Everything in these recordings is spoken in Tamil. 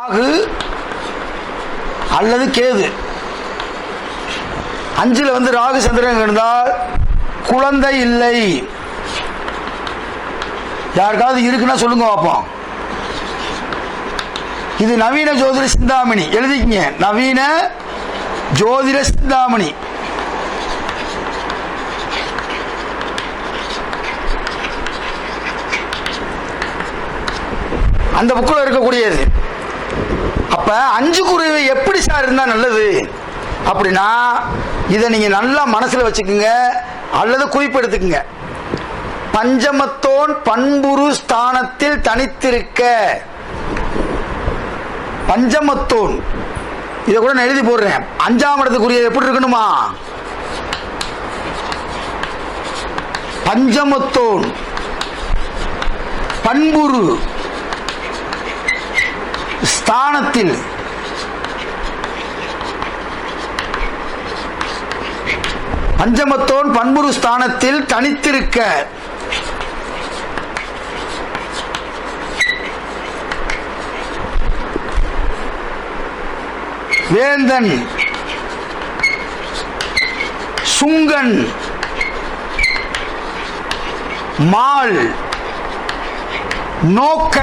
ராகு அல்லது கேது. 5 ராகு சந்திரன் இருந்தால் குழந்தை இல்லை. யாருக்காவது இருக்குன்னா சொல்லுங்க பார்ப்போம். இது நவீன ஜோதிட சிந்தாமணி, எழுதிக்கங்க. நவீன ஜோதிட சிந்தாமணி. அந்த புக்கில் இருக்கக்கூடியது. அப்ப 5 குருவி எப்படி சார் இருந்தா நல்லது அப்படின்னா, இதை நீங்க நல்லா மனசுல வச்சுக்குங்க அல்லது குறிப்பெடுத்துக்குங்க. பஞ்சமத்தோன் பண்புரு ஸ்தானத்தில் தனித்திருக்க. பஞ்சமத்தோன் இதை கூட நான் எழுதி போடுறேன். 5ஆம் இடத்துக்குரிய எப்படி இருக்கணுமா? பஞ்சமத்தோன் பண்புரு ஸ்தானத்தில் பஞ்சமத்தோன் பண்புரு ஸ்தானத்தில் தனித்திருக்க. வேந்தன் சுங்கன் மால் நோக்க.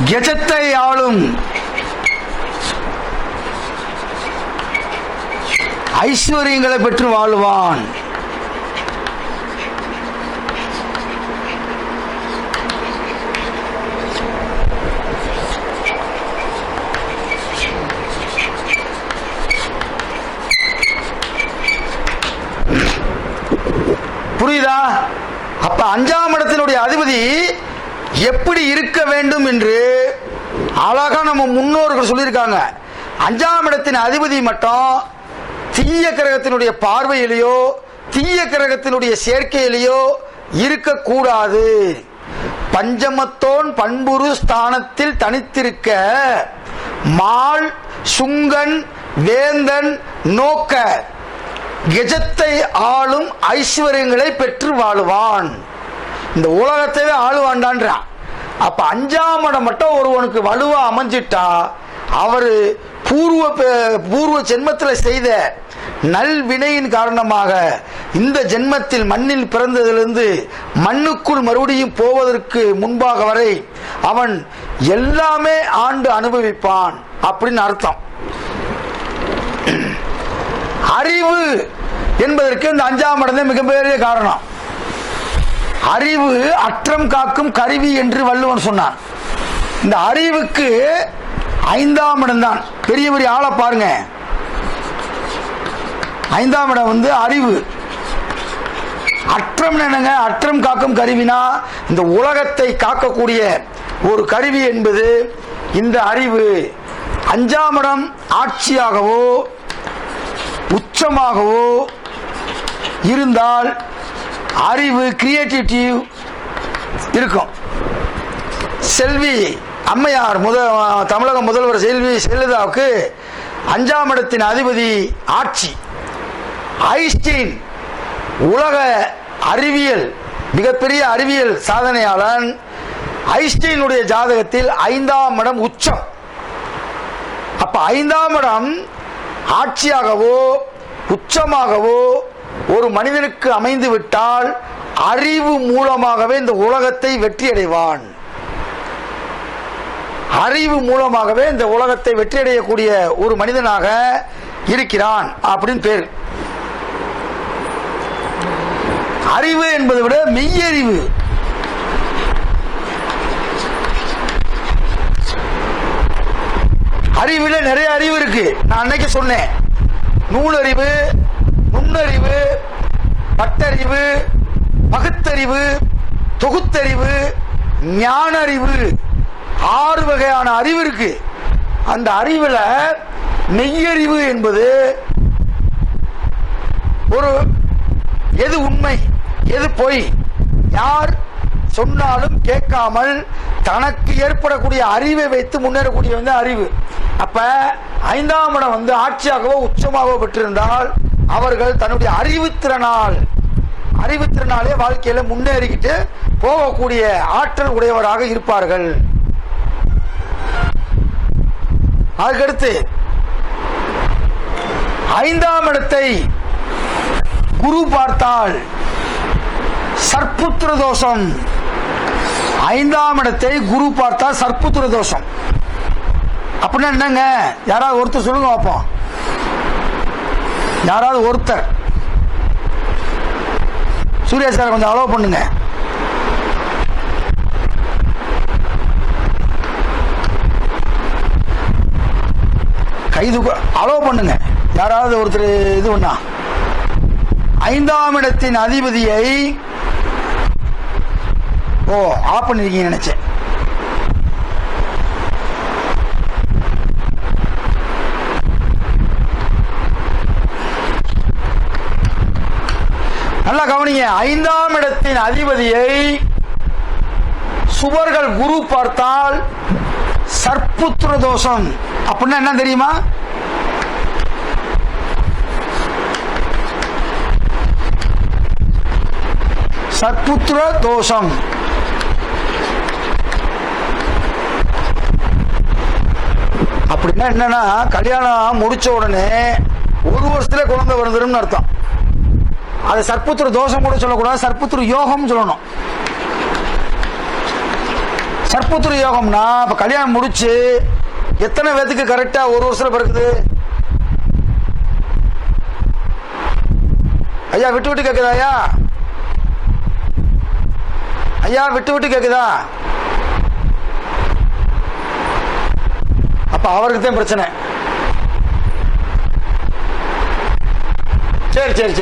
கஜத்தை ஆளும் ஐஸ்வர்யங்களை பெற்று வாழ்வான். புரியுதா? அப்ப 5ஆம் இடத்தினுடைய அதிபதி எப்படி இருக்க வேண்டும் என்று அழகா நம்ம முன்னோர்கள் சொல்லியிருக்காங்க. 5ஆம் இடத்தின் அதிபதி மட்டும் தீய கிரகத்தினுடைய பார்வையிலேயோ தீய கிரகத்தினுடைய சேர்க்கையிலேயோ இருக்கக்கூடாது. பஞ்சமத்தோன் பண்புரு ஸ்தானத்தில் தனித்திருக்க. மால் சுங்கன் வேந்தன் நோக்க. கஜத்தை ஆளும் ஐஸ்வர்யங்களை பெற்று வாழுவான். இந்த உலகத்தையே ஆளுவான்டான்றான். அப்ப 5ஆம் இடம் மட்டும் ஒருவனுக்கு வலுவா அமைஞ்சிட்டா அவரு பூர்வ ஜென்மத்தில் செய்த நல்வினையின் காரணமாக இந்த ஜென்மத்தில் மண்ணில் பிறந்ததிலிருந்து மண்ணுக்குள் மறுபடியும் போவதற்கு முன்பாக வரை அவன் எல்லாமே ஆண்டு அனுபவிப்பான் அப்படின்னு அர்த்தம். அறிவு என்பதற்கு இந்த 5ஆம் இடம் மிகப்பெரிய காரணம். அறிவு அற்றம் காக்கும் கருவி என்று வள்ளுவன் சொன்னான். இந்த அறிவுக்கு 5ஆம் இடம் தான். பெரிய பெரிய ஆளை பாருங்க. 5ஆம் இடம் அறிவு. அற்றம் என்னங்க? அற்றம் காக்கும் கருவினா இந்த உலகத்தை காக்கக்கூடிய ஒரு கருவி என்பது இந்த அறிவு. 5ஆம் இடம் ஆட்சியாகவோ உச்சமாகவோ இருந்தால் அறிவு கிரியேட்டிவிட்டி இருக்கும். செல்வி அம்மையார் தமிழக முதல்வர் செல்வி ஜெயலலிதாவுக்கு 5ஆம் இடத்தின் அதிபதி ஆட்சி. ஐன்ஸ்டீன் உலக அறிவியல் மிகப்பெரிய அறிவியல் சாதனையாளன். ஐன்ஸ்டீனுடைய ஜாதகத்தில் 5ஆம் இடம் உச்சம். அப்ப 5ஆம் இடம் ஆட்சியாகவோ உச்சமாகவோ ஒரு மனிதனுக்கு அமைந்து விட்டால் அறிவு மூலமாகவே இந்த உலகத்தை வெற்றி அடைவான். அறிவு மூலமாகவே இந்த உலகத்தை வெற்றி அடையக்கூடிய ஒரு மனிதனாக இருக்கிறான் அப்படின்னு பேர். அறிவு என்பதை விட மெய்யறிவு. அறிவுல நிறைய அறிவு இருக்கு. நான் அன்னைக்கு சொன்னேன், நூலறிவு, நுண்ணறிவு, பட்டறிவு, பகுத்தறிவு, தொகுத்தறிவு, ஞான அறிவு, 6 வகையான அறிவு இருக்கு. அந்த அறிவுல மெய்யறிவு என்பது ஒரு எது உண்மை எது பொய் யார் சொன்னாலும் கேட்காமல் தனக்கு ஏற்படக்கூடிய அறிவை வைத்து முன்னேறக்கூடிய அறிவு. அப்ப 5ஆம் இடம் ஆட்சியாகவோ உச்சமாகவோ பெற்றிருந்தால் அவர்கள் தன்னுடைய அறிவுத்திறனாலே வாழ்க்கையில முன்னேறிக்கிட்டு போகக்கூடிய ஆற்றல் உடையவராக இருப்பார்கள். அதுக்கடுத்து 5ஆம் இடத்தை குரு பார்த்தால் சர்ப்புத்திர தோஷம். 5ஆம் இடத்தை குரு பார்த்தால் சர்ப்புத்திர தோஷம் அப்படின்னா என்னங்க? யாராவது ஒருத்தர் சொல்லுங்க பார்ப்போம். யாராவது ஒருத்தர். சூர்யா சார் கொஞ்சம் அலோவ் பண்ணுங்க. கைது அலோவ் பண்ணுங்க. யாராவது ஒருத்தர் இது பண்ணா. 5ஆம் இடத்தின் அதிபதியை ஆஃப் பண்ணிருக்கீங்க நினைச்சேன். நல்லா கவனிங்க. 5ஆம் இடத்தின் அதிபதியை சுவர்கள் குரு பார்த்தால் சர்ப்புத்திர தோஷம் அப்படின்னா என்ன தெரியுமா? சர்ப்புத்திர தோஷம் அப்படின்னா என்னன்னா, கல்யாணம் முடிச்ச உடனே 1 வருஷத்துல குழந்தை வந்துடும் அர்த்தம். அது சர்ப்புத்திர தோஷம் கூட சொல்லக்கூடாது, சர்ப்புத்திர யோகம் சொல்லணும். சர்ப்புத்திர யோகம்னா இப்ப கல்யாணம் முடிச்சு எத்தனை பேத்துக்கு கரெக்டா 1 வருஷத்துல பிறகுது? ஐயா விட்டு விட்டு கேக்குதா? ஐயா விட்டு விட்டு கேக்குதா? அப்ப அவருக்கு தான் பிரச்சனை. சரி சரி சரி.